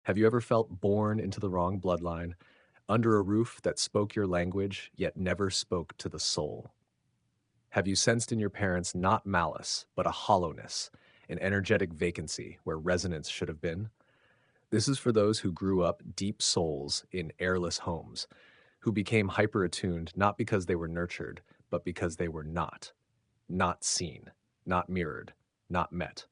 Have you ever felt born into the wrong bloodline, under a roof that spoke your language yet never spoke to the soul? Have you sensed in your parents not malice, but a hollowness, an energetic vacancy where resonance should have been? This is for those who grew up deep souls in airless homes, who became hyper attuned not because they were nurtured, but because they were not seen, not mirrored, not met.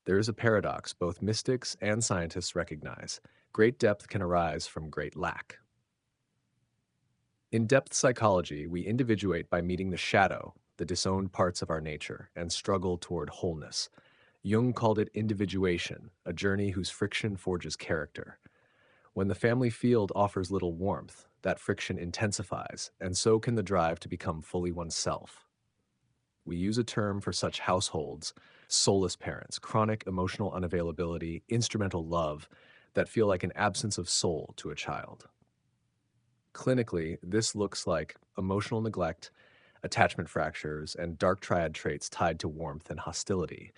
There is a paradox both mystics and scientists recognize. Great depth can arise from great lack. In depth psychology, we individuate by meeting the shadow, the disowned parts of our nature, and struggle toward wholeness. Jung called it individuation, a journey whose friction forges character. When the family field offers little warmth, that friction intensifies, and so can the drive to become fully oneself. We use a term for such households, soulless parents, chronic emotional unavailability, instrumental love, that feel like an absence of soul to a child. Clinically, this looks like emotional neglect, attachment fractures, and dark triad traits tied to warmth and hostility.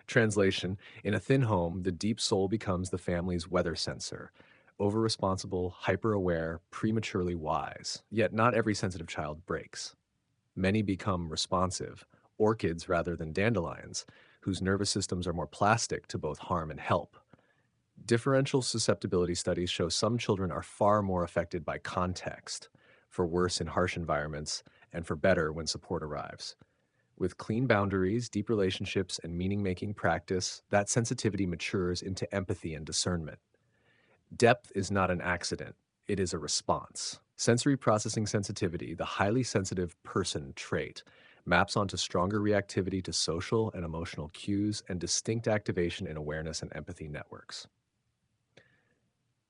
Translation: in a thin home, the deep soul becomes the family's weather sensor, over-responsible, hyper-aware, prematurely wise. Yet not every sensitive child breaks. Many become responsive, orchids rather than dandelions, whose nervous systems are more plastic to both harm and help. Differential susceptibility studies show some children are far more affected by context, for worse in harsh environments, and for better when support arrives. With clean boundaries, deep relationships, and meaning-making practice, that sensitivity matures into empathy and discernment. Depth is not an accident, it is a response. Sensory processing sensitivity, the highly sensitive person trait, maps onto stronger reactivity to social and emotional cues and distinct activation in awareness and empathy networks.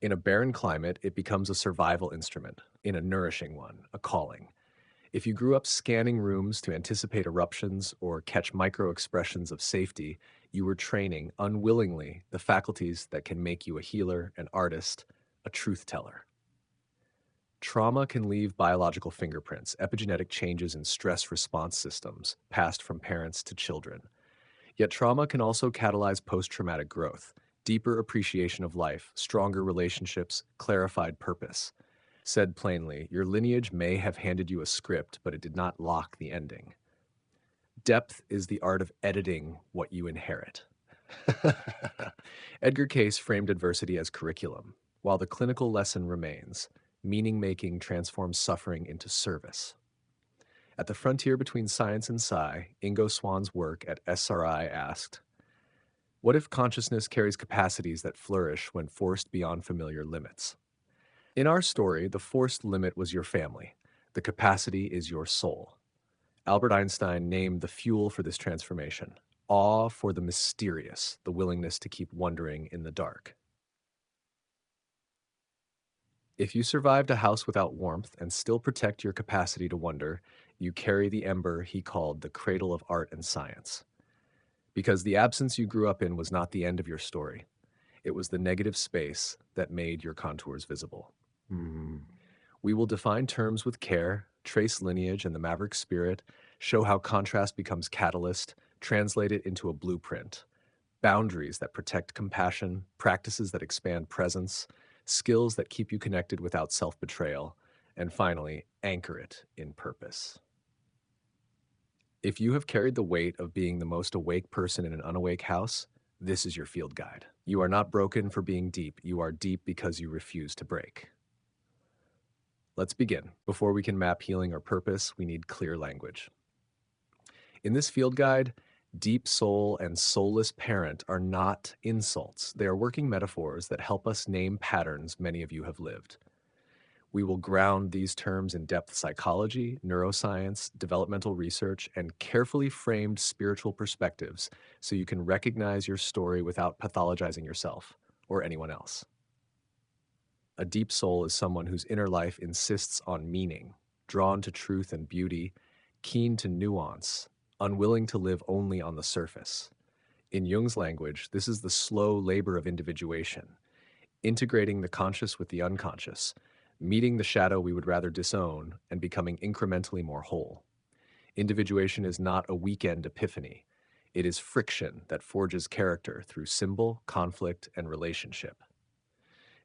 In a barren climate, it becomes a survival instrument. In a nourishing one, a calling. If you grew up scanning rooms to anticipate eruptions or catch micro expressions of safety, you were training, unwillingly, the faculties that can make you a healer, an artist, a truth teller. Trauma can leave biological fingerprints, epigenetic changes in stress response systems, passed from parents to children. Yet trauma can also catalyze post-traumatic growth, deeper appreciation of life, stronger relationships, clarified purpose. Said plainly, your lineage may have handed you a script, but it did not lock the ending. Depth is the art of editing what you inherit. Edgar Cayce framed adversity as curriculum, while the clinical lesson remains. Meaning-making transforms suffering into service. At the frontier between science and psi, Ingo Swann's work at SRI asked, what if consciousness carries capacities that flourish when forced beyond familiar limits? In our story, the forced limit was your family. The capacity is your soul. Albert Einstein named the fuel for this transformation: awe for the mysterious, the willingness to keep wondering in the dark. If you survived a house without warmth and still protect your capacity to wonder, you carry the ember he called the cradle of art and science. Because the absence you grew up in was not the end of your story. It was the negative space that made your contours visible. We will define terms with care, trace lineage and the maverick spirit, show how contrast becomes catalyst, translate it into a blueprint. Boundaries that protect compassion, practices that expand presence, skills that keep you connected without self-betrayal, and finally, anchor it in purpose. If you have carried the weight of being the most awake person in an unawake house, this is your field guide. You are not broken for being deep. You are deep because you refuse to break. Let's begin. Before we can map healing or purpose, we need clear language. In this field guide, deep soul and soulless parent are not insults. They are working metaphors that help us name patterns many of you have lived. We will ground these terms in depth psychology, neuroscience, developmental research, and carefully framed spiritual perspectives so you can recognize your story without pathologizing yourself or anyone else. A deep soul is someone whose inner life insists on meaning, drawn to truth and beauty, keen to nuance, unwilling to live only on the surface. In Jung's language, this is the slow labor of individuation, integrating the conscious with the unconscious, meeting the shadow we would rather disown, and becoming incrementally more whole. Individuation is not a weekend epiphany. It is friction that forges character through symbol, conflict, and relationship.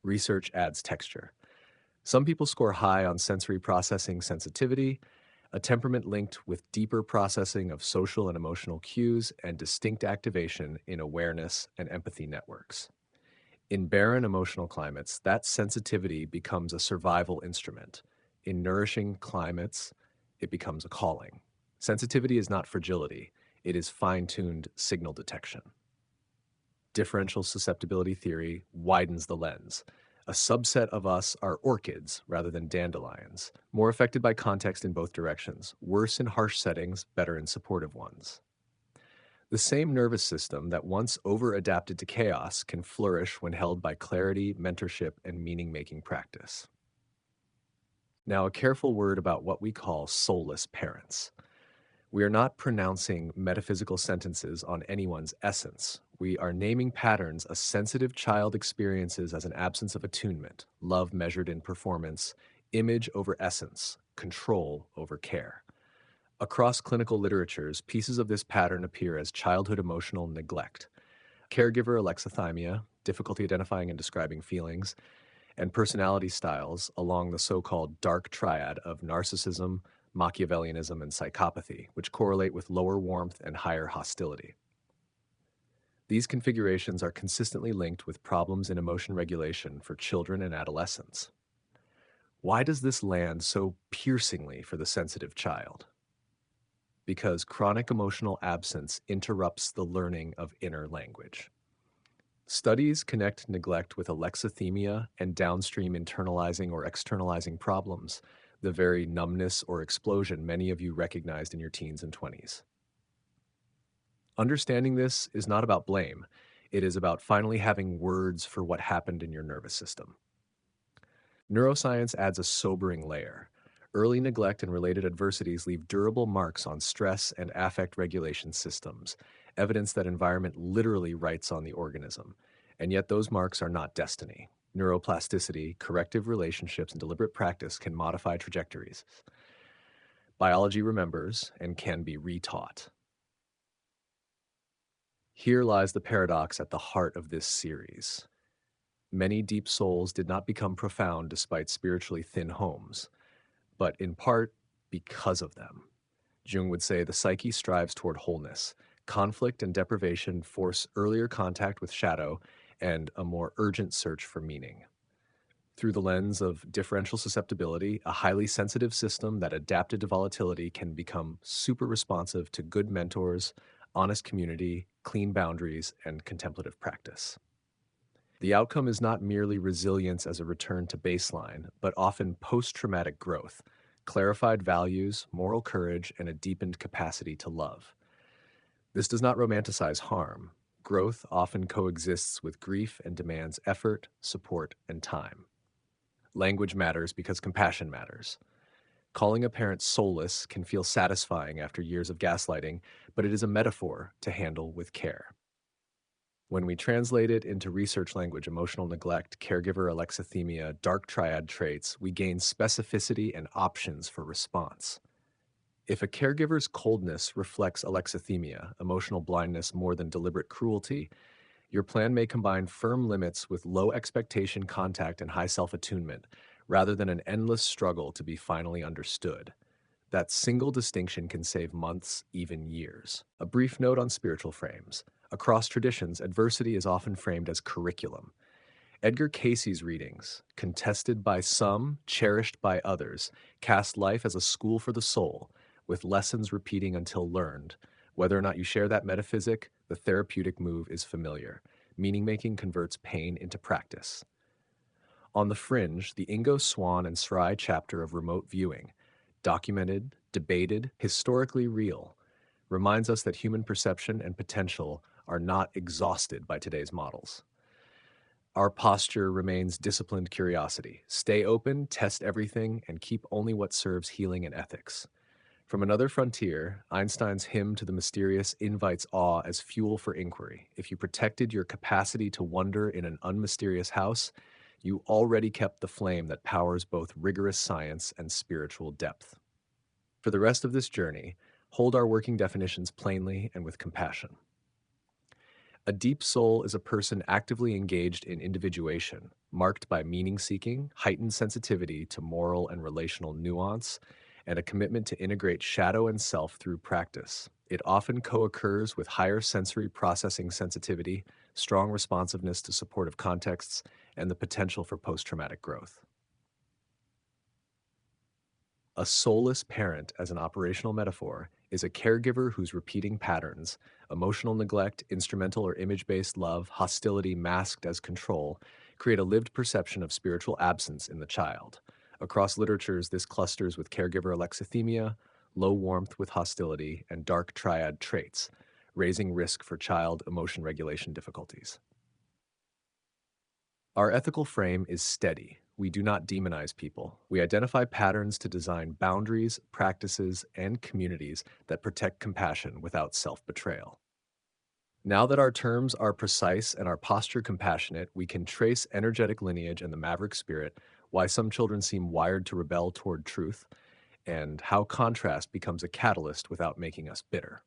Research adds texture. Some people score high on sensory processing sensitivity, a temperament linked with deeper processing of social and emotional cues and distinct activation in awareness and empathy networks. In barren emotional climates, that sensitivity becomes a survival instrument. In nourishing climates, it becomes a calling. Sensitivity is not fragility, it is fine tuned signal detection. Differential susceptibility theory widens the lens. A subset of us are orchids rather than dandelions, more affected by context in both directions, worse in harsh settings, better in supportive ones. The same nervous system that once over-adapted to chaos can flourish when held by clarity, mentorship, and meaning-making practice. Now, a careful word about what we call soulless parents. We are not pronouncing metaphysical sentences on anyone's essence. We are naming patterns a sensitive child experiences as an absence of attunement, love measured in performance, image over essence, control over care. Across clinical literatures, pieces of this pattern appear as childhood emotional neglect, caregiver alexithymia, difficulty identifying and describing feelings, and personality styles along the so-called dark triad of narcissism, Machiavellianism, and psychopathy, which correlate with lower warmth and higher hostility. These configurations are consistently linked with problems in emotion regulation for children and adolescents. Why does this land so piercingly for the sensitive child? Because chronic emotional absence interrupts the learning of inner language. Studies connect neglect with alexithymia and downstream internalizing or externalizing problems, the very numbness or explosion many of you recognized in your teens and 20s. Understanding this is not about blame. It is about finally having words for what happened in your nervous system. Neuroscience adds a sobering layer. Early neglect and related adversities leave durable marks on stress and affect regulation systems, evidence that environment literally writes on the organism. And yet those marks are not destiny. Neuroplasticity, corrective relationships, and deliberate practice can modify trajectories. Biology remembers and can be retaught. Here lies the paradox at the heart of this series. Many deep souls did not become profound despite spiritually thin homes, but in part because of them. Jung would say the psyche strives toward wholeness. Conflict and deprivation force earlier contact with shadow and a more urgent search for meaning. Through the lens of differential susceptibility, a highly sensitive system that adapted to volatility can become super responsive to good mentors, honest community, clean boundaries, and contemplative practice. The outcome is not merely resilience as a return to baseline, but often post-traumatic growth, clarified values, moral courage, and a deepened capacity to love. This does not romanticize harm. Growth often coexists with grief and demands effort, support, and time. Language matters because compassion matters. Calling a parent soulless can feel satisfying after years of gaslighting, but it is a metaphor to handle with care. When we translate it into research language, emotional neglect, caregiver alexithymia, dark triad traits, we gain specificity and options for response. If a caregiver's coldness reflects alexithymia, emotional blindness more than deliberate cruelty, your plan may combine firm limits with low expectation contact and high self-attunement, rather than an endless struggle to be finally understood. That single distinction can save months, even years. A brief note on spiritual frames. Across traditions, adversity is often framed as curriculum. Edgar Cayce's readings, contested by some, cherished by others, cast life as a school for the soul, with lessons repeating until learned. Whether or not you share that metaphysic, the therapeutic move is familiar. Meaning-making converts pain into practice. On the fringe, the Ingo Swann and Sry chapter of remote viewing, documented, debated, historically real, reminds us that human perception and potential are not exhausted by today's models. Our posture remains disciplined curiosity. Stay open, test everything, and keep only what serves healing and ethics. From another frontier, Einstein's hymn to the mysterious invites awe as fuel for inquiry. If you protected your capacity to wonder in an unmysterious house, you already kept the flame that powers both rigorous science and spiritual depth. For the rest of this journey, hold our working definitions plainly and with compassion. A deep soul is a person actively engaged in individuation, marked by meaning seeking, heightened sensitivity to moral and relational nuance, and a commitment to integrate shadow and self through practice. It often co occurs with higher sensory processing sensitivity, strong responsiveness to supportive contexts, and the potential for post traumatic growth. A soulless parent, as an operational metaphor, is a caregiver whose repeating patterns, emotional neglect, instrumental or image based love, hostility masked as control, create a lived perception of spiritual absence in the child. Across literatures, this clusters with caregiver alexithymia, low warmth with hostility, and dark triad traits, raising risk for child emotion regulation difficulties. Our ethical frame is steady. We do not demonize people. We identify patterns to design boundaries, practices, and communities that protect compassion without self betrayal. Now that our terms are precise and our posture compassionate, we can trace energetic lineage and the maverick spirit, why some children seem wired to rebel toward truth, and how contrast becomes a catalyst without making us bitter.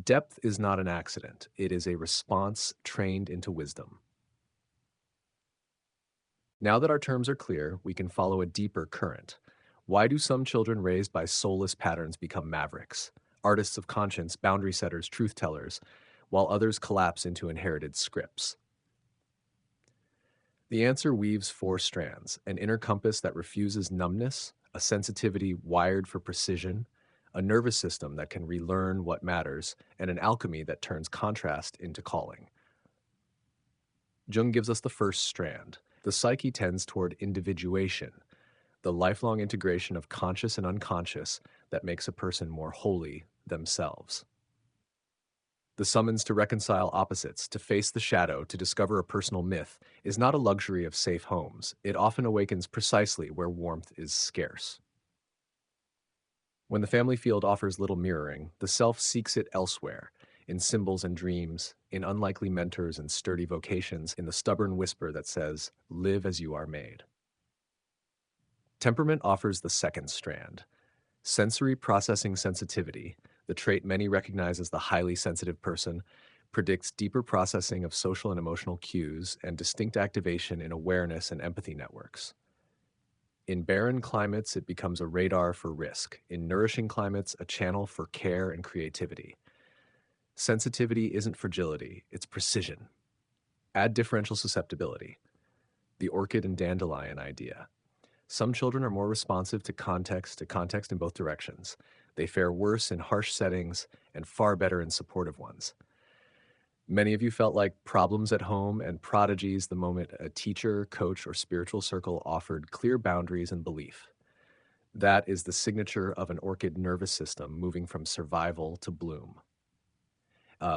Depth is not an accident, it is a response trained into wisdom. Now that our terms are clear, we can follow a deeper current. Why do some children raised by soulless patterns become mavericks, artists of conscience, boundary setters, truth tellers, while others collapse into inherited scripts? The answer weaves four strands: an inner compass that refuses numbness, a sensitivity wired for precision, a nervous system that can relearn what matters, and an alchemy that turns contrast into calling. Jung gives us the first strand. The psyche tends toward individuation, the lifelong integration of conscious and unconscious that makes a person more wholly themselves. The summons to reconcile opposites, to face the shadow, to discover a personal myth, is not a luxury of safe homes. It often awakens precisely where warmth is scarce. When the family field offers little mirroring, the self seeks it elsewhere, in symbols and dreams, in unlikely mentors and sturdy vocations, in the stubborn whisper that says, "Live as you are made." Temperament offers the second strand. Sensory processing sensitivity, the trait many recognize as the highly sensitive person, predicts deeper processing of social and emotional cues and distinct activation in awareness and empathy networks. In barren climates, it becomes a radar for risk. In nourishing climates, a channel for care and creativity. Sensitivity isn't fragility, it's precision. Add differential susceptibility, the orchid and dandelion idea. Some children are more responsive to context in both directions. They fare worse in harsh settings and far better in supportive ones. Many of you felt like problems at home and prodigies the moment a teacher, coach, or spiritual circle offered clear boundaries and belief. That is the signature of an orchid nervous system moving from survival to bloom.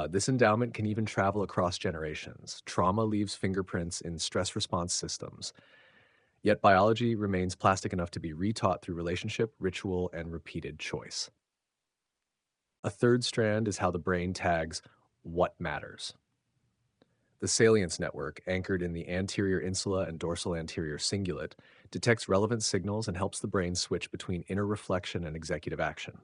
This endowment can even travel across generations. Trauma leaves fingerprints in stress response systems. Yet biology remains plastic enough to be retaught through relationship, ritual, and repeated choice. A third strand is how the brain tags what matters. The Salience network, anchored in the anterior insula and dorsal anterior cingulate, detects relevant signals and helps the brain switch between inner reflection and executive action.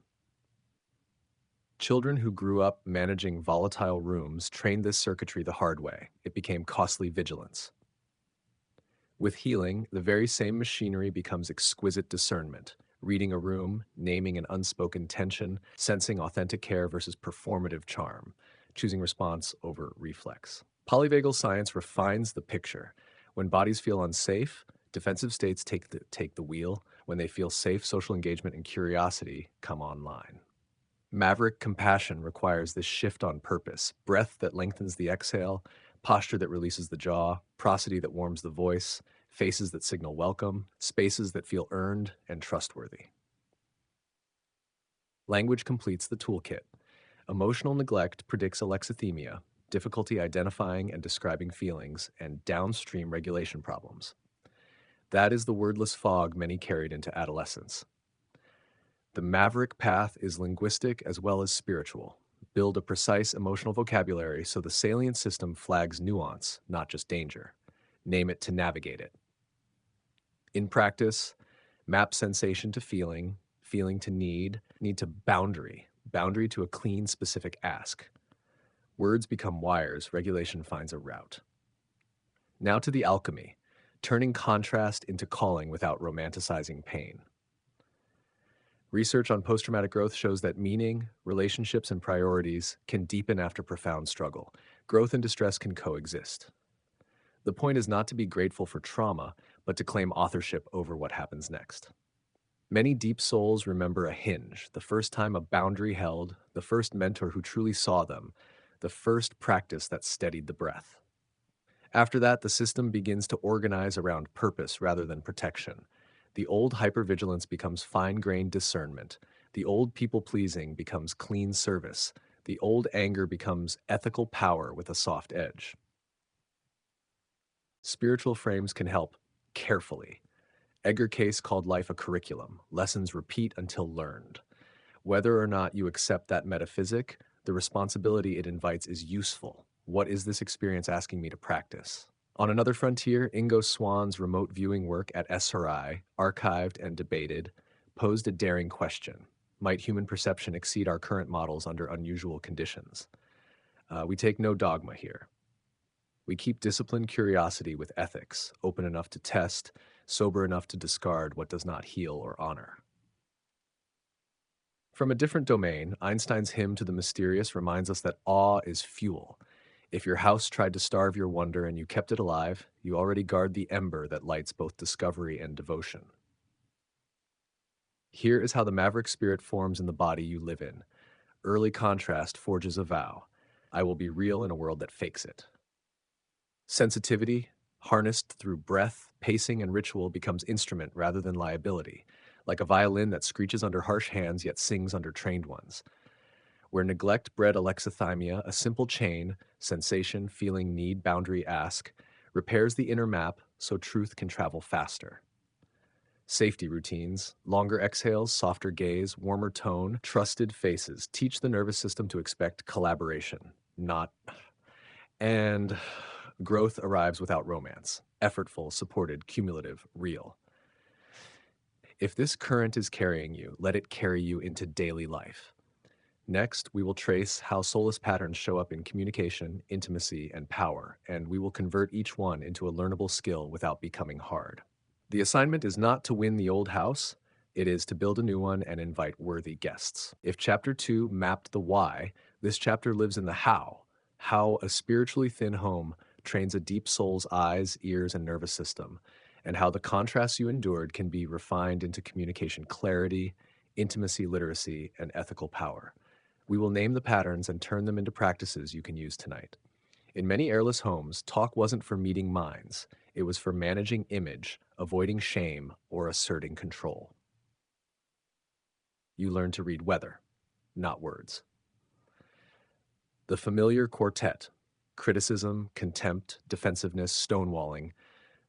Children who grew up managing volatile rooms trained this circuitry the hard way. It became costly vigilance. With healing, the very same machinery becomes exquisite discernment, reading a room, naming an unspoken tension, sensing authentic care versus performative charm, choosing response over reflex. Polyvagal science refines the picture. When bodies feel unsafe, defensive states take the wheel. When they feel safe, social engagement and curiosity come online. Maverick compassion requires this shift on purpose: breath that lengthens the exhale, posture that releases the jaw, prosody that warms the voice, faces that signal welcome, spaces that feel earned and trustworthy. Language completes the toolkit. Emotional neglect predicts alexithymia, difficulty identifying and describing feelings, and downstream regulation problems. That is the wordless fog many carried into adolescence. The maverick path is linguistic as well as spiritual. Build a precise emotional vocabulary so the salient system flags nuance, not just danger. Name it to navigate it. In practice, map sensation to feeling, feeling to need to boundary, boundary to a clean, specific ask. Words become wires, regulation finds a route. Now to the alchemy, turning contrast into calling without romanticizing pain. Research on post-traumatic growth shows that meaning, relationships, and priorities can deepen after profound struggle. Growth and distress can coexist. The point is not to be grateful for trauma, but to claim authorship over what happens next. Many deep souls remember a hinge, the first time a boundary held, the first mentor who truly saw them, the first practice that steadied the breath. After that, the system begins to organize around purpose rather than protection. The old hypervigilance becomes fine-grained discernment. The old people-pleasing becomes clean service. The old anger becomes ethical power with a soft edge. Spiritual frames can help carefully. Edgar Cayce called life a curriculum. Lessons repeat until learned. Whether or not you accept that metaphysic, the responsibility it invites is useful. What is this experience asking me to practice? On another frontier, Ingo Swann's remote viewing work at SRI, archived and debated, posed a daring question. Might human perception exceed our current models under unusual conditions? We take no dogma here. We keep disciplined curiosity with ethics, open enough to test, sober enough to discard what does not heal or honor. From a different domain, Einstein's hymn to the mysterious reminds us that awe is fuel. If your house tried to starve your wonder and you kept it alive, you already guard the ember that lights both discovery and devotion. Here is how the maverick spirit forms in the body you live in. Early contrast forges a vow. I will be real in a world that fakes it. Sensitivity, harnessed through breath, pacing, and ritual, becomes instrument rather than liability, like a violin that screeches under harsh hands yet sings under trained ones. Where neglect bred alexithymia, a simple chain, sensation, feeling, need, boundary, ask, repairs the inner map so truth can travel faster. Safety routines, longer exhales, softer gaze, warmer tone, trusted faces teach the nervous system to expect collaboration, not. And growth arrives without romance, effortful, supported, cumulative, real. If this current is carrying you, let it carry you into daily life. Next, we will trace how soulless patterns show up in communication, intimacy, and power, and we will convert each one into a learnable skill without becoming hard. The assignment is not to win the old house, it is to build a new one and invite worthy guests. If Chapter 2 mapped the why, this chapter lives in the how a spiritually thin home trains a deep soul's eyes, ears, and nervous system, and how the contrasts you endured can be refined into communication clarity, intimacy literacy, and ethical power. We will name the patterns and turn them into practices you can use tonight. In many airless homes, talk wasn't for meeting minds. It was for managing image, avoiding shame, or asserting control. You learn to read weather, not words. The familiar quartet, criticism, contempt, defensiveness, stonewalling,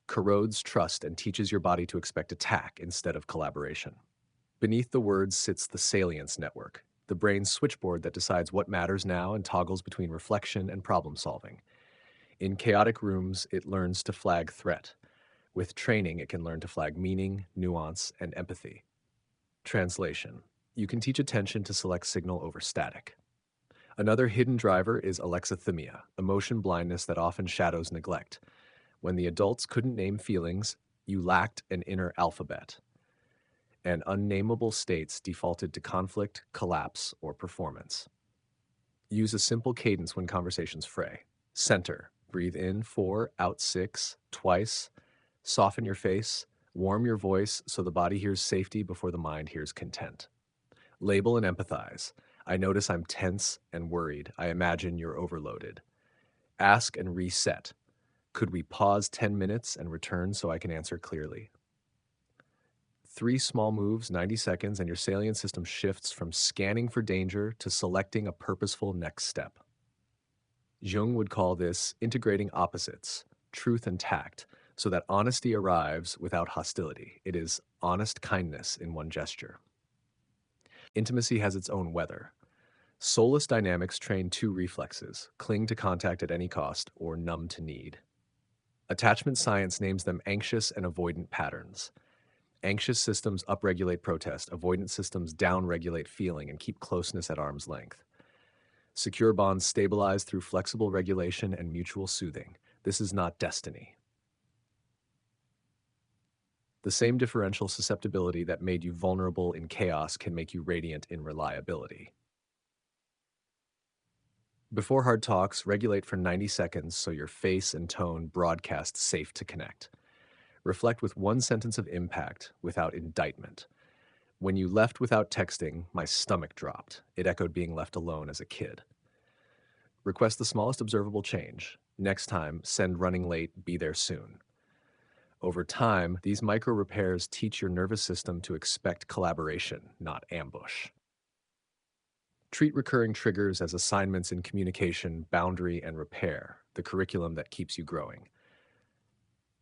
corrodes trust and teaches your body to expect attack instead of collaboration. Beneath the words sits the Salience network, the brain's switchboard that decides what matters now and toggles between reflection and problem solving. In chaotic rooms, it learns to flag threat. With training, it can learn to flag meaning, nuance, and empathy. Translation. You can teach attention to select signal over static. Another hidden driver is alexithymia, emotion blindness that often shadows neglect. When the adults couldn't name feelings, you lacked an inner alphabet. And unnameable states defaulted to conflict, collapse, or performance. Use a simple cadence when conversations fray. Center. Breathe in 4, out 6, twice. Soften your face. Warm your voice so the body hears safety before the mind hears content. Label and empathize. I notice I'm tense and worried. I imagine you're overloaded. Ask and reset. Could we pause 10 minutes and return so I can answer clearly? 3 small moves, 90 seconds, and your salient system shifts from scanning for danger to selecting a purposeful next step. Jung would call this integrating opposites, truth and tact, so that honesty arrives without hostility. It is honest kindness in one gesture. Intimacy has its own weather. Soulless dynamics train 2 reflexes, cling to contact at any cost or numb to need. Attachment science names them anxious and avoidant patterns. Anxious systems upregulate protest, avoidant systems downregulate feeling and keep closeness at arm's length. Secure bonds stabilize through flexible regulation and mutual soothing. This is not destiny. The same differential susceptibility that made you vulnerable in chaos can make you radiant in reliability. Before hard talks, regulate for 90 seconds so your face and tone broadcast safe to connect. Reflect with one sentence of impact without indictment. When you left without texting, my stomach dropped. It echoed being left alone as a kid. Request the smallest observable change. Next time, send running late, be there soon. Over time, these micro repairs teach your nervous system to expect collaboration, not ambush. Treat recurring triggers as assignments in communication, boundary, and repair, the curriculum that keeps you growing.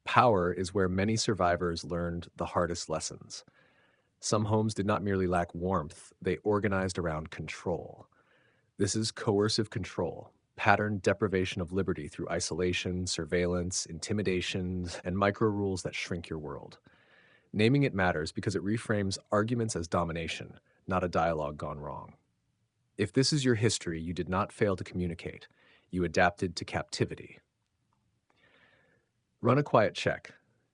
Power is where many survivors learned the hardest lessons. Some homes did not merely lack warmth, they organized around control. This is coercive control, patterned deprivation of liberty through isolation, surveillance, intimidation, and micro rules that shrink your world. Naming it matters because it reframes arguments as domination, not a dialogue gone wrong. If this is your history, you did not fail to communicate. You adapted to captivity. Run a quiet check.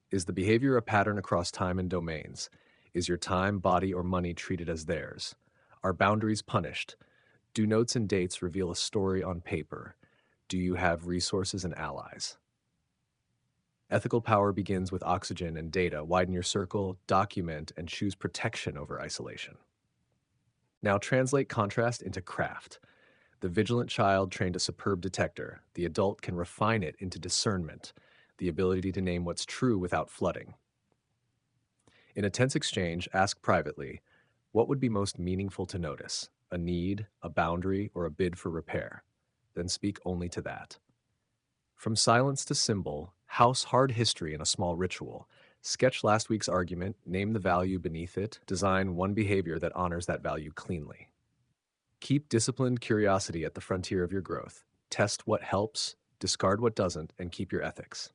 Is the behavior a pattern across time and domains? Is your time, body, or money treated as theirs? Are boundaries punished? Do notes and dates reveal a story on paper? Do you have resources and allies? Ethical power begins with oxygen and data. Widen your circle, document, and choose protection over isolation. Now translate contrast into craft. The vigilant child trained a superb detector. The adult can refine it into discernment, the ability to name what's true without flooding. In a tense exchange, ask privately, what would be most meaningful to notice? A need, a boundary, or a bid for repair? Then speak only to that. From silence to symbol, house hard history in a small ritual. Sketch last week's argument, name the value beneath it, design one behavior that honors that value cleanly. Keep disciplined curiosity at the frontier of your growth. Test what helps, discard what doesn't, and keep your ethics.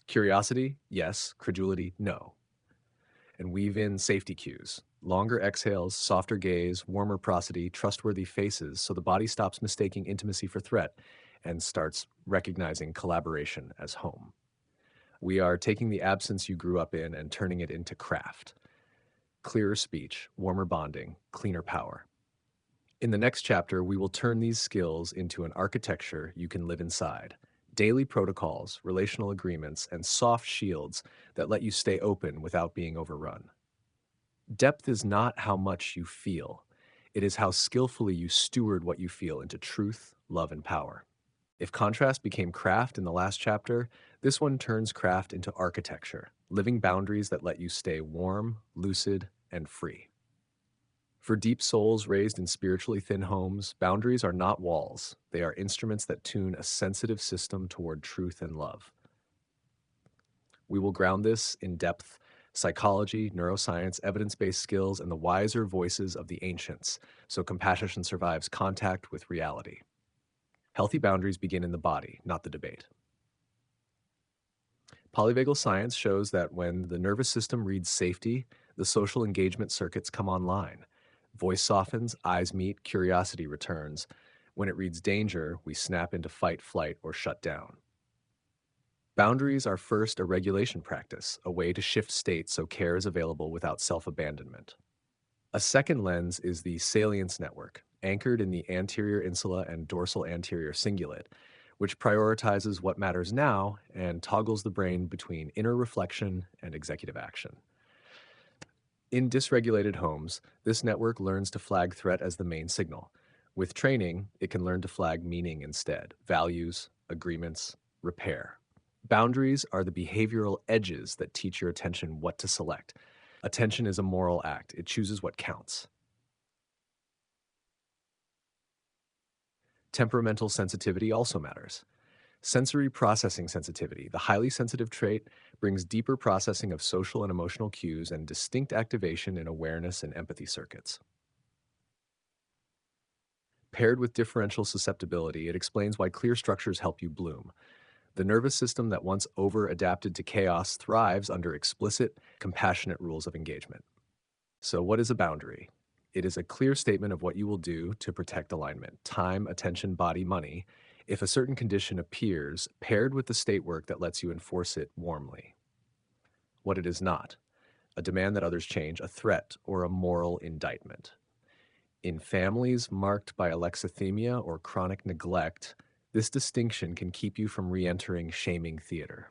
Curiosity, yes. Credulity, no. And weave in safety cues. Longer exhales, softer gaze, warmer prosody, trustworthy faces, so the body stops mistaking intimacy for threat and starts recognizing collaboration as home. We are taking the absence you grew up in and turning it into craft. Clearer speech, warmer bonding, cleaner power. In the next chapter, we will turn these skills into an architecture you can live inside. Daily protocols, relational agreements, and soft shields that let you stay open without being overrun. Depth is not how much you feel. It is how skillfully you steward what you feel into truth, love, and power. If contrast became craft in the last chapter, this one turns craft into architecture, living boundaries that let you stay warm, lucid, and free. For deep souls raised in spiritually thin homes, boundaries are not walls. They are instruments that tune a sensitive system toward truth and love. We will ground this in depth, psychology, neuroscience, evidence-based skills, and the wiser voices of the ancients, so compassion survives contact with reality. Healthy boundaries begin in the body, not the debate. Polyvagal science shows that when the nervous system reads safety, the social engagement circuits come online. Voice softens, eyes meet, curiosity returns. When it reads danger, we snap into fight, flight, or shut down. Boundaries are first a regulation practice, a way to shift state so care is available without self-abandonment. A second lens is the Salience network, anchored in the anterior insula and dorsal anterior cingulate, which prioritizes what matters now and toggles the brain between inner reflection and executive action. In dysregulated homes, this network learns to flag threat as the main signal. With training, it can learn to flag meaning instead, values, agreements, repair. Boundaries are the behavioral edges that teach your attention what to select. Attention is a moral act. It chooses what counts. Temperamental sensitivity also matters. Sensory processing sensitivity, the highly sensitive trait, brings deeper processing of social and emotional cues and distinct activation in awareness and empathy circuits. Paired with differential susceptibility, it explains why clear structures help you bloom. The nervous system that once over-adapted to chaos thrives under explicit, compassionate rules of engagement. So what is a boundary? It is a clear statement of what you will do to protect alignment, time, attention, body, money, if a certain condition appears, paired with the state work that lets you enforce it warmly. What it is not, a demand that others change, a threat, or a moral indictment. In families marked by alexithymia or chronic neglect, this distinction can keep you from re-entering shaming theater.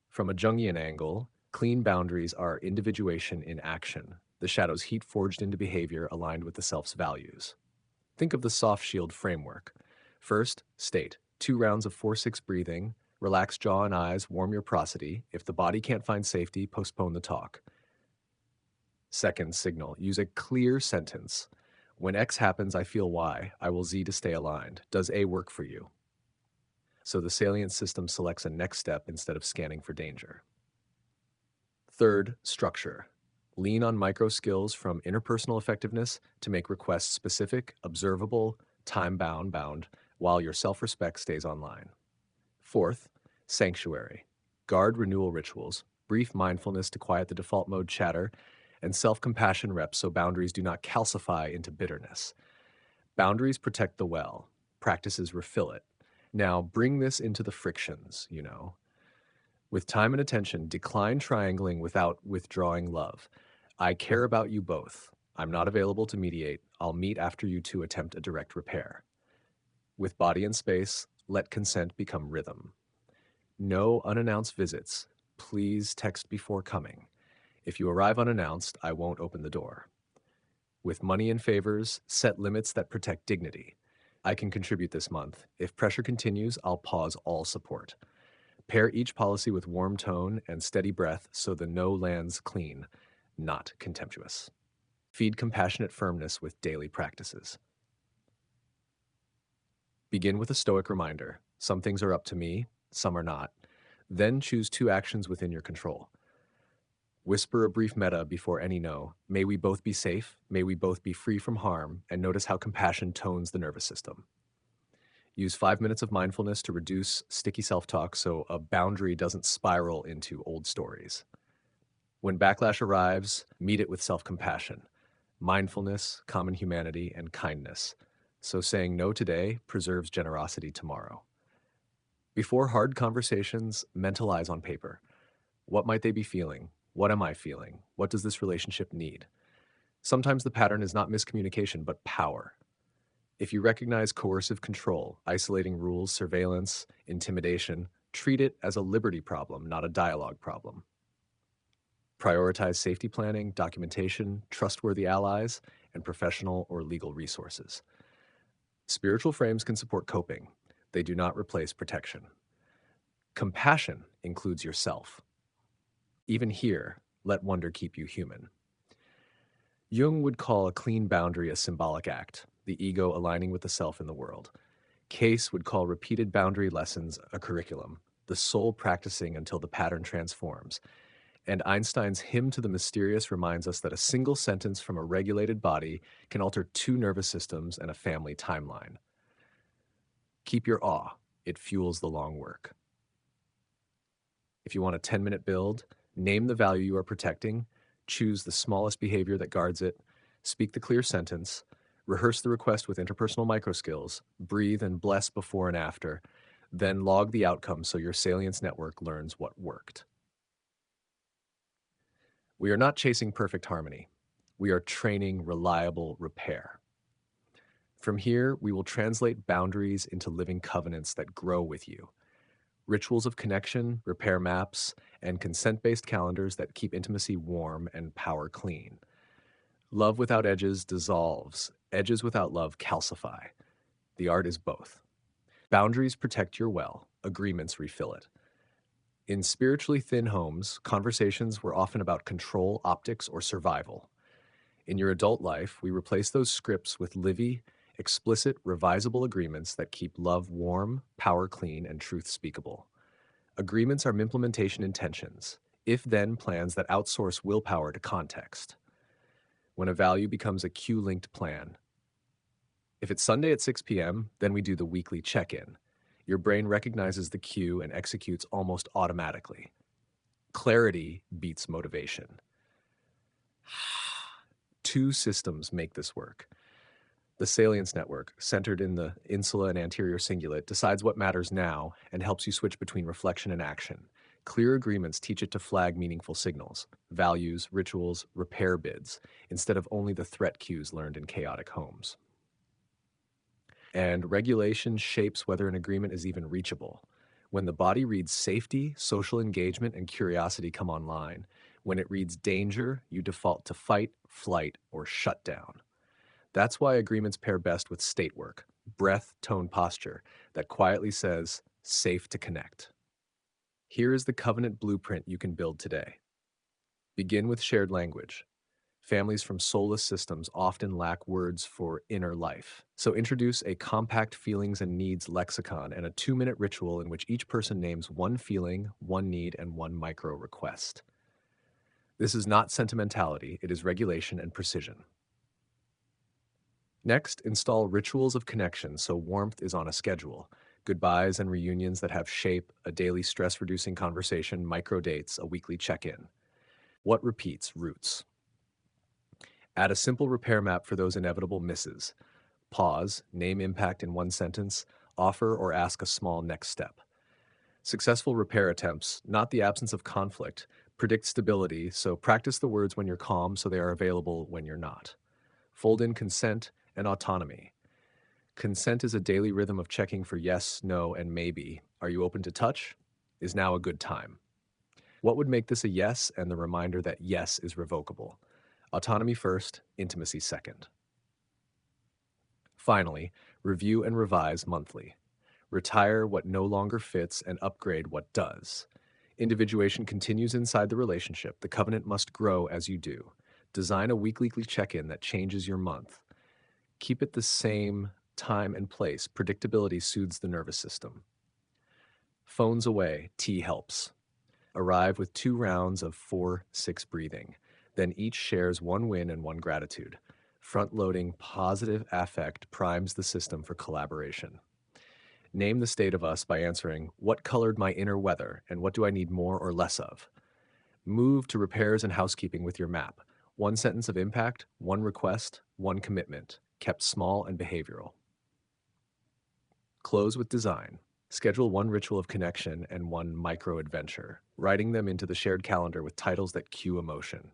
From a Jungian angle, clean boundaries are individuation in action, the shadow's heat forged into behavior aligned with the self's values. Think of the soft shield framework. First, state 2 rounds of 4-6 breathing, relax jaw and eyes, warm your prosody. If the body can't find safety, postpone the talk. Second, signal, use a clear sentence. When X happens, I feel Y. I will Z to stay aligned. Does A work for you? So the Salience system selects a next step instead of scanning for danger. Third, structure. Lean on micro skills from interpersonal effectiveness to make requests specific, observable, time-bound, while your self-respect stays online. Fourth, sanctuary. Guard renewal rituals, brief mindfulness to quiet the default mode chatter, and self-compassion reps so boundaries do not calcify into bitterness. Boundaries protect the well. Practices refill it. Now bring this into the frictions, With time and attention, decline triangling without withdrawing love. I care about you both. I'm not available to mediate. I'll meet after you two attempt a direct repair. With body and space, let consent become rhythm. No unannounced visits. Please text before coming. If you arrive unannounced, I won't open the door. With money and favors, set limits that protect dignity. I can contribute this month. If pressure continues, I'll pause all support. Pair each policy with warm tone and steady breath so the no lands clean, not contemptuous. Feed compassionate firmness with daily practices. Begin with a stoic reminder. Some things are up to me, some are not. Then choose 2 actions within your control. Whisper a brief metta before any no. May we both be safe, may we both be free from harm, and notice how compassion tones the nervous system. Use 5 minutes of mindfulness to reduce sticky self-talk so a boundary doesn't spiral into old stories. When backlash arrives, meet it with self-compassion, mindfulness, common humanity, and kindness. So saying no today preserves generosity tomorrow. Before hard conversations, mentalize on paper. What might they be feeling? What am I feeling? What does this relationship need? Sometimes the pattern is not miscommunication, but power. If you recognize coercive control, isolating rules, surveillance, intimidation, treat it as a liberty problem, not a dialogue problem. Prioritize safety planning, documentation, trustworthy allies, and professional or legal resources. Spiritual frames can support coping. They do not replace protection. Compassion includes yourself. Even here, let wonder keep you human. Jung would call a clean boundary a symbolic act, the ego aligning with the self in the world. Case would call repeated boundary lessons a curriculum, the soul practicing until the pattern transforms. And Einstein's Hymn to the Mysterious reminds us that a single sentence from a regulated body can alter 2 nervous systems and a family timeline. Keep your awe. It fuels the long work. If you want a 10-minute build, name the value you are protecting, choose the smallest behavior that guards it, speak the clear sentence, rehearse the request with interpersonal microskills, breathe and bless before and after, then log the outcome so your Salience network learns what worked. We are not chasing perfect harmony. We are training reliable repair. From here, we will translate boundaries into living covenants that grow with you. Rituals of connection, repair maps, and consent-based calendars that keep intimacy warm and power clean. Love without edges dissolves. Edges without love calcify. The art is both. Boundaries protect your well. Agreements refill it. In spiritually thin homes, conversations were often about control, optics, or survival. In your adult life, we replace those scripts with livy, explicit, revisable agreements that keep love warm, power clean, and truth speakable. Agreements are implementation intentions, if-then plans that outsource willpower to context. When a value becomes a cue-linked plan. If it's Sunday at 6 p.m., then we do the weekly check-in. Your brain recognizes the cue and executes almost automatically. Clarity beats motivation. Two systems make this work. The Salience network, centered in the insula and anterior cingulate, decides what matters now and helps you switch between reflection and action. Clear agreements teach it to flag meaningful signals, values, rituals, repair bids, instead of only the threat cues learned in chaotic homes. And regulation shapes whether an agreement is even reachable. When the body reads safety, social engagement, and curiosity come online. When it reads danger, you default to fight, flight, or shut down. That's why agreements pair best with state work, breath, tone, posture, that quietly says, safe to connect. Here is the covenant blueprint you can build today. Begin with shared language. Families from soulless systems often lack words for inner life. So introduce a compact feelings and needs lexicon and a 2-minute ritual in which each person names one feeling, one need, and one micro request. This is not sentimentality, it is regulation and precision. Next, install rituals of connection so warmth is on a schedule. Goodbyes and reunions that have shape, a daily stress-reducing conversation, micro dates, a weekly check-in. What repeats? Roots. Add a simple repair map for those inevitable misses. Pause, name impact in one sentence, offer or ask a small next step. Successful repair attempts, not the absence of conflict, predict stability, so practice the words when you're calm so they are available when you're not. Fold in consent and autonomy. Consent is a daily rhythm of checking for yes, no, and maybe. Are you open to touch? Is now a good time? What would make this a yes and the reminder that yes is revocable? Autonomy first, intimacy second. Finally, review and revise monthly. Retire what no longer fits and upgrade what does. Individuation continues inside the relationship. The covenant must grow as you do. Design a weekly check-in that changes your month. Keep it the same time and place. Predictability soothes the nervous system. Phones away, tea helps. Arrive with 2 rounds of 4-6 breathing. Then each shares one win and one gratitude. Front-loading positive affect primes the system for collaboration. Name the state of us by answering, what colored my inner weather and what do I need more or less of? Move to repairs and housekeeping with your map. 1 sentence of impact, 1 request, 1 commitment, kept small and behavioral. Close with design. Schedule 1 ritual of connection and 1 micro-adventure, writing them into the shared calendar with titles that cue emotion.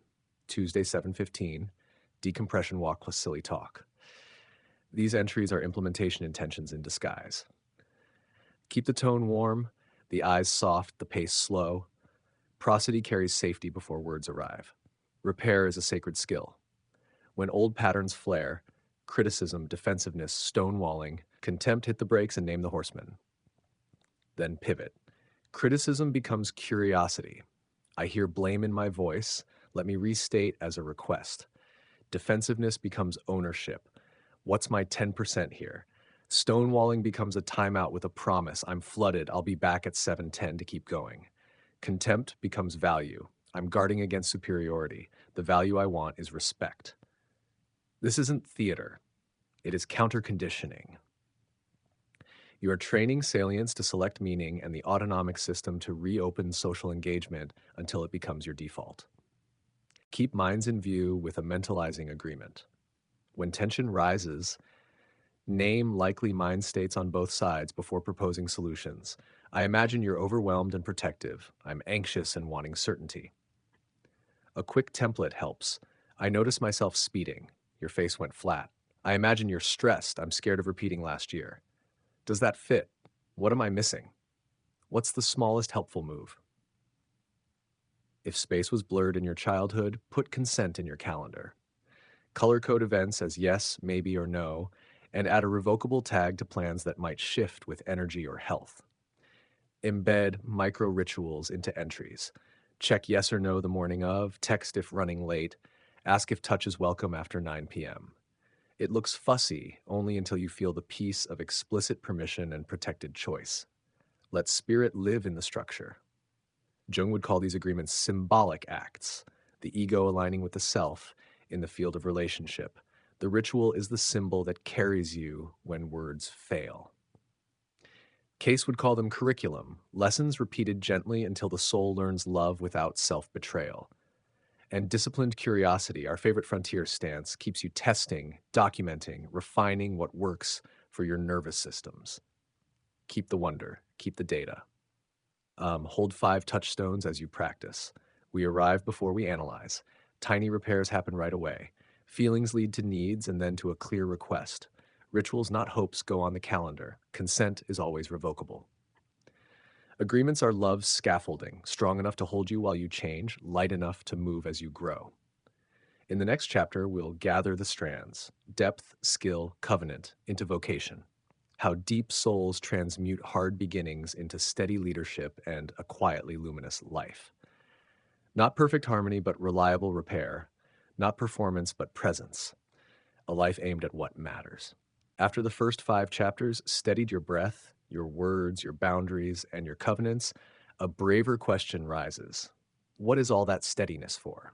Tuesday, 7:15, decompression walk plus silly talk. These entries are implementation intentions in disguise. Keep the tone warm, the eyes soft, the pace slow. Prosody carries safety before words arrive. Repair is a sacred skill. When old patterns flare, criticism, defensiveness, stonewalling, contempt, hit the brakes and name the horseman. Then pivot. Criticism becomes curiosity. I hear blame in my voice. Let me restate as a request. Defensiveness becomes ownership. What's my 10% here? Stonewalling becomes a timeout with a promise. I'm flooded. I'll be back at 7:10 to keep going. Contempt becomes value. I'm guarding against superiority. The value I want is respect. This isn't theater. It is counter-conditioning. You are training salience to select meaning and the autonomic system to reopen social engagement until it becomes your default. Keep minds in view with a mentalizing agreement. When tension rises, name likely mind states on both sides before proposing solutions. I imagine you're overwhelmed and protective. I'm anxious and wanting certainty. A quick template helps. I notice myself speeding. Your face went flat. I imagine you're stressed. I'm scared of repeating last year. Does that fit? What am I missing? What's the smallest helpful move? If space was blurred in your childhood, put consent in your calendar. Color code events as yes, maybe, or no, and add a revocable tag to plans that might shift with energy or health. Embed micro rituals into entries. Check yes or no the morning of, text if running late, ask if touch is welcome after 9 p.m. It looks fussy only until you feel the peace of explicit permission and protected choice. Let spirit live in the structure. Jung would call these agreements symbolic acts, the ego aligning with the self in the field of relationship. The ritual is the symbol that carries you when words fail. Case would call them curriculum, lessons repeated gently until the soul learns love without self-betrayal. And disciplined curiosity, our favorite frontier stance, keeps you testing, documenting, refining what works for your nervous systems. Keep the wonder, keep the data. Hold 5 touchstones as you practice. We arrive before we analyze. Tiny repairs happen right away. Feelings lead to needs and then to a clear request. Rituals, not hopes, go on the calendar. Consent is always revocable. Agreements are love's scaffolding, strong enough to hold you while you change, light enough to move as you grow. In the next chapter, we'll gather the strands depth, skill, covenant into vocation. How deep souls transmute hard beginnings into steady leadership and a quietly luminous life. Not perfect harmony, but reliable repair. Not performance, but presence. A life aimed at what matters. After the first 5 chapters steadied your breath, your words, your boundaries, and your covenants, a braver question rises. What is all that steadiness for?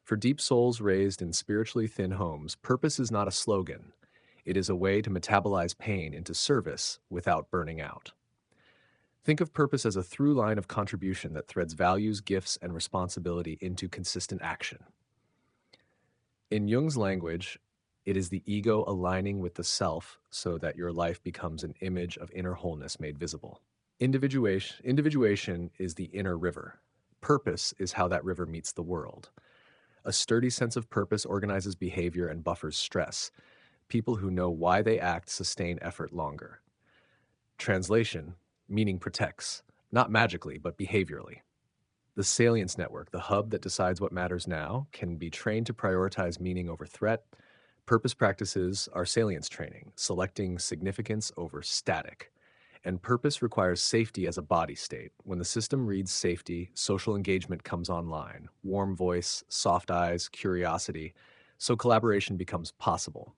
For deep souls raised in spiritually thin homes, purpose is not a slogan. It is a way to metabolize pain into service without burning out. Think of purpose as a through line of contribution that threads values, gifts, and responsibility into consistent action. In Jung's language, it is the ego aligning with the self so that your life becomes an image of inner wholeness made visible. Individuation is the inner river. Purpose is how that river meets the world. A sturdy sense of purpose organizes behavior and buffers stress. People who know why they act sustain effort longer. Translation, meaning protects, not magically, but behaviorally. The Salience network, the hub that decides what matters now, can be trained to prioritize meaning over threat. Purpose practices are salience training, selecting significance over static. And purpose requires safety as a body state. When the system reads safety, social engagement comes online, warm voice, soft eyes, curiosity, so collaboration becomes possible.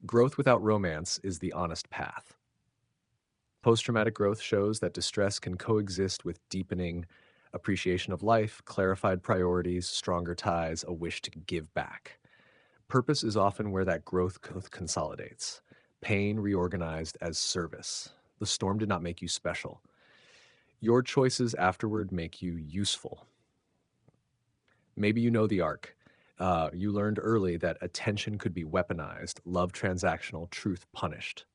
Growth without romance is the honest path. Post-traumatic growth shows that distress can coexist with deepening appreciation of life, clarified priorities, stronger ties, a wish to give back. Purpose is often where that growth consolidates. Pain reorganized as service. The storm did not make you special. Your choices afterward make you useful. Maybe you know the arc. You learned early that attention could be weaponized, love transactional, truth punished.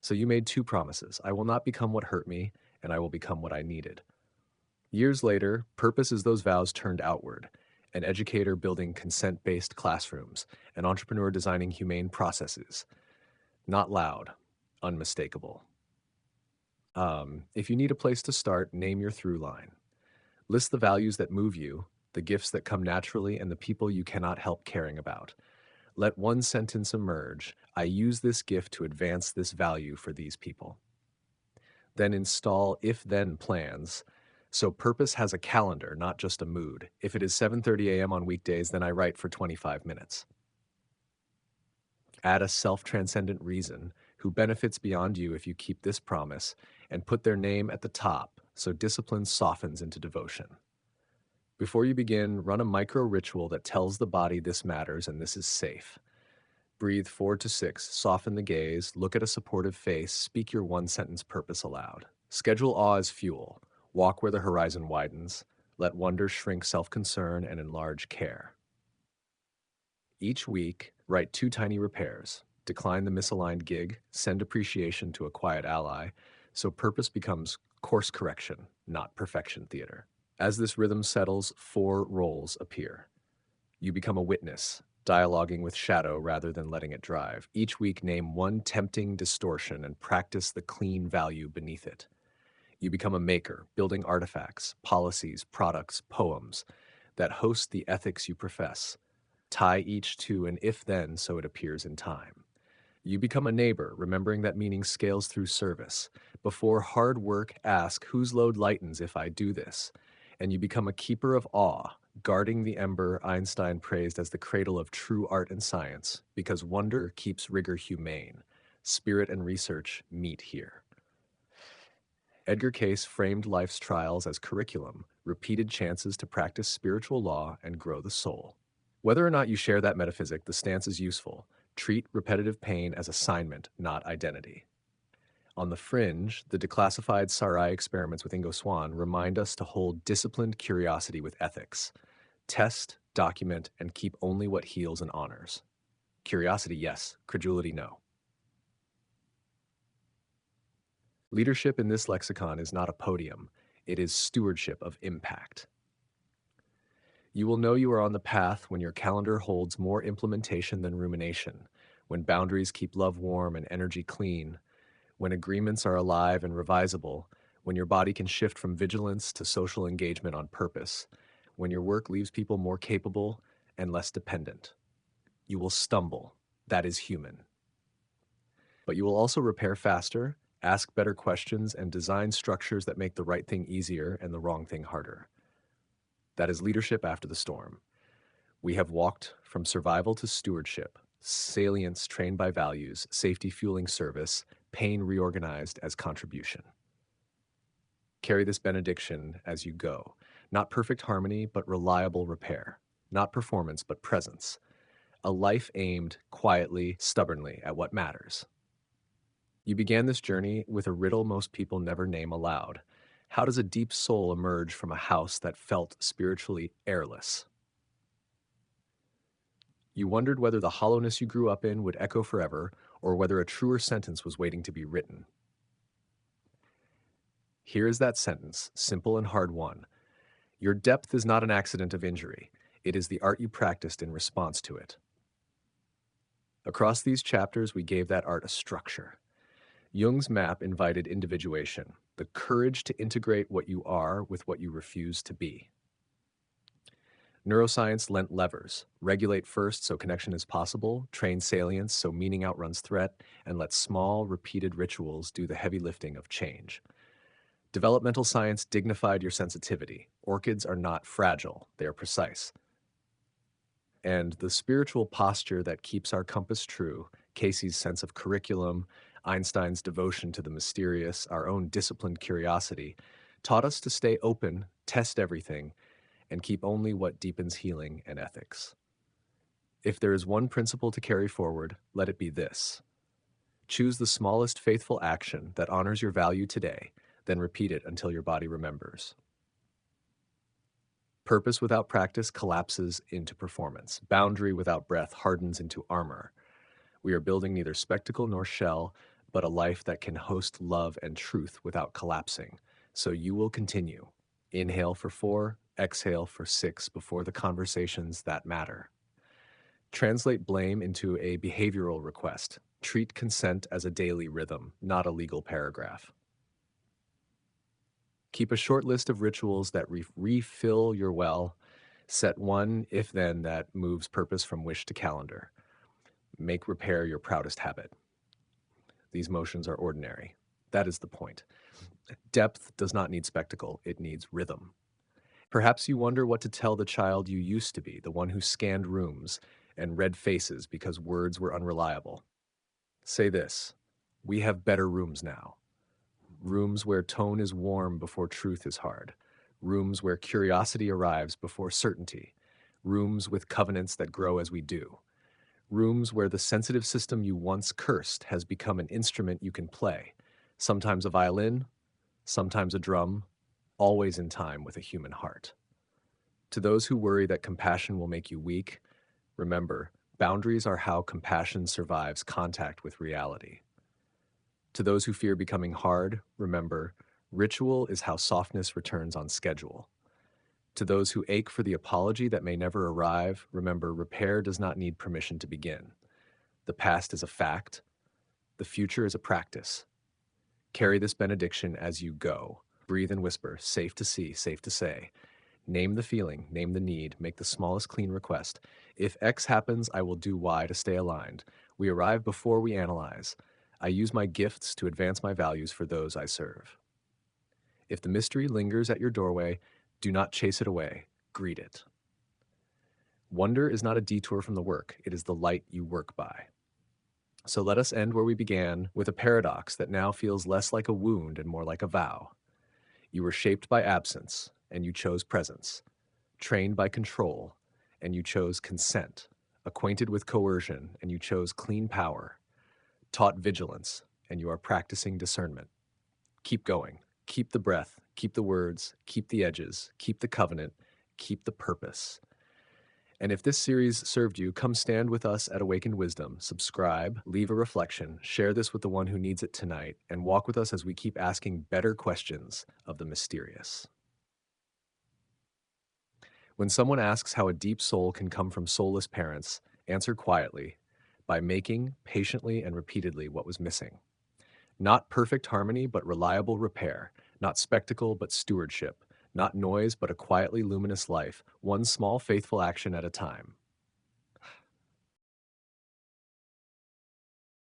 So you made 2 promises. I will not become what hurt me, and I will become what I needed. Years later, purpose is those vows turned outward. An educator building consent-based classrooms, an entrepreneur designing humane processes. Not loud, unmistakable. If you need a place to start, name your through line. List the values that move you, the gifts that come naturally, and the people you cannot help caring about. Let one sentence emerge. I use this gift to advance this value for these people. Then install if-then plans. So purpose has a calendar, not just a mood. If it is 7:30 a.m. on weekdays, then I write for 25 minutes. Add a self-transcendent reason who benefits beyond you if you keep this promise, and put their name at the top so discipline softens into devotion. Before you begin, run a micro ritual that tells the body this matters and this is safe. Breathe 4 to 6, soften the gaze, look at a supportive face, speak your 1-sentence purpose aloud. Schedule awe as fuel. Walk where the horizon widens. Let wonder shrink self-concern and enlarge care. Each week, write 2 tiny repairs. Decline the misaligned gig, send appreciation to a quiet ally, so purpose becomes course correction, not perfection theater. As this rhythm settles, 4 roles appear. You become a witness, dialoguing with shadow rather than letting it drive. Each week, name one tempting distortion and practice the clean value beneath it. You become a maker, building artifacts, policies, products, poems that host the ethics you profess. Tie each to an if-then so it appears in time. You become a neighbor, remembering that meaning scales through service. Before hard work, ask, whose load lightens if I do this? And you become a keeper of awe, guarding the ember Einstein praised as the cradle of true art and science, because wonder keeps rigor humane. Spirit and research meet here. Edgar Cayce framed life's trials as curriculum, repeated chances to practice spiritual law and grow the soul. Whether or not you share that metaphysic, the stance is useful. Treat repetitive pain as assignment, not identity. On the fringe, the declassified Sarai experiments with Ingo Swann remind us to hold disciplined curiosity with ethics. Test, document, and keep only what heals and honors. Curiosity, yes. Credulity, no. Leadership in this lexicon is not a podium. It is stewardship of impact. You will know you are on the path when your calendar holds more implementation than rumination, when boundaries keep love warm and energy clean, when agreements are alive and revisable, when your body can shift from vigilance to social engagement on purpose, when your work leaves people more capable and less dependent. You will stumble. That is human. But you will also repair faster, ask better questions, and design structures that make the right thing easier and the wrong thing harder. That is leadership after the storm. We have walked from survival to stewardship, salience trained by values, safety fueling service, pain reorganized as contribution. Carry this benediction as you go. Not perfect harmony, but reliable repair. Not performance, but presence. A life aimed quietly, stubbornly at what matters. You began this journey with a riddle most people never name aloud. How does a deep soul emerge from a house that felt spiritually airless? You wondered whether the hollowness you grew up in would echo forever, or whether a truer sentence was waiting to be written. Here is that sentence, simple and hard won. Your depth is not an accident of injury. It is the art you practiced in response to it. Across these chapters, we gave that art a structure. Jung's map invited individuation, the courage to integrate what you are with what you refuse to be. Neuroscience lent levers: regulate first so connection is possible, train salience so meaning outruns threat, and let small, repeated rituals do the heavy lifting of change. Developmental science dignified your sensitivity. Orchids are not fragile, they are precise. And the spiritual posture that keeps our compass true, Casey's sense of curriculum, Einstein's devotion to the mysterious, our own disciplined curiosity, taught us to stay open, test everything, and keep only what deepens healing and ethics. If there is one principle to carry forward, let it be this: choose the smallest faithful action that honors your value today, then repeat it until your body remembers. Purpose without practice collapses into performance. Boundary without breath hardens into armor. We are building neither spectacle nor shell, but a life that can host love and truth without collapsing. So you will continue. Inhale for 4, exhale for 6 before the conversations that matter. Translate blame into a behavioral request. Treat consent as a daily rhythm, not a legal paragraph. Keep a short list of rituals that refill your well. Set one if-then that moves purpose from wish to calendar. Make repair your proudest habit. These motions are ordinary. That is the point. Depth does not need spectacle, it needs rhythm. Perhaps you wonder what to tell the child you used to be, the one who scanned rooms and read faces because words were unreliable. Say this: we have better rooms now. Rooms where tone is warm before truth is hard. Rooms where curiosity arrives before certainty. Rooms with covenants that grow as we do. Rooms where the sensitive system you once cursed has become an instrument you can play. Sometimes a violin, sometimes a drum, always in time with a human heart. To those who worry that compassion will make you weak, remember, boundaries are how compassion survives contact with reality. To those who fear becoming hard, remember, ritual is how softness returns on schedule. To those who ache for the apology that may never arrive, remember, repair does not need permission to begin. The past is a fact. The future is a practice. Carry this benediction as you go. Breathe and whisper, safe to see, safe to say. Name the feeling, name the need, make the smallest clean request. If X happens, I will do Y to stay aligned. We arrive before we analyze. I use my gifts to advance my values for those I serve. If the mystery lingers at your doorway, do not chase it away, greet it. Wonder is not a detour from the work, it is the light you work by. So let us end where we began, with a paradox that now feels less like a wound and more like a vow. You were shaped by absence, and you chose presence, trained by control, and you chose consent, acquainted with coercion, and you chose clean power, taught vigilance, and you are practicing discernment. Keep going. Keep the breath. Keep the words. Keep the edges. Keep the covenant. Keep the purpose. And if this series served you, come stand with us at Awakened Wisdom, subscribe, leave a reflection, share this with the one who needs it tonight, and walk with us as we keep asking better questions of the mysterious. When someone asks how a deep soul can come from soulless parents, answer quietly by making patiently and repeatedly what was missing. Not perfect harmony, but reliable repair. Not spectacle, but stewardship. Not noise, but a quietly luminous life, one small faithful action at a time.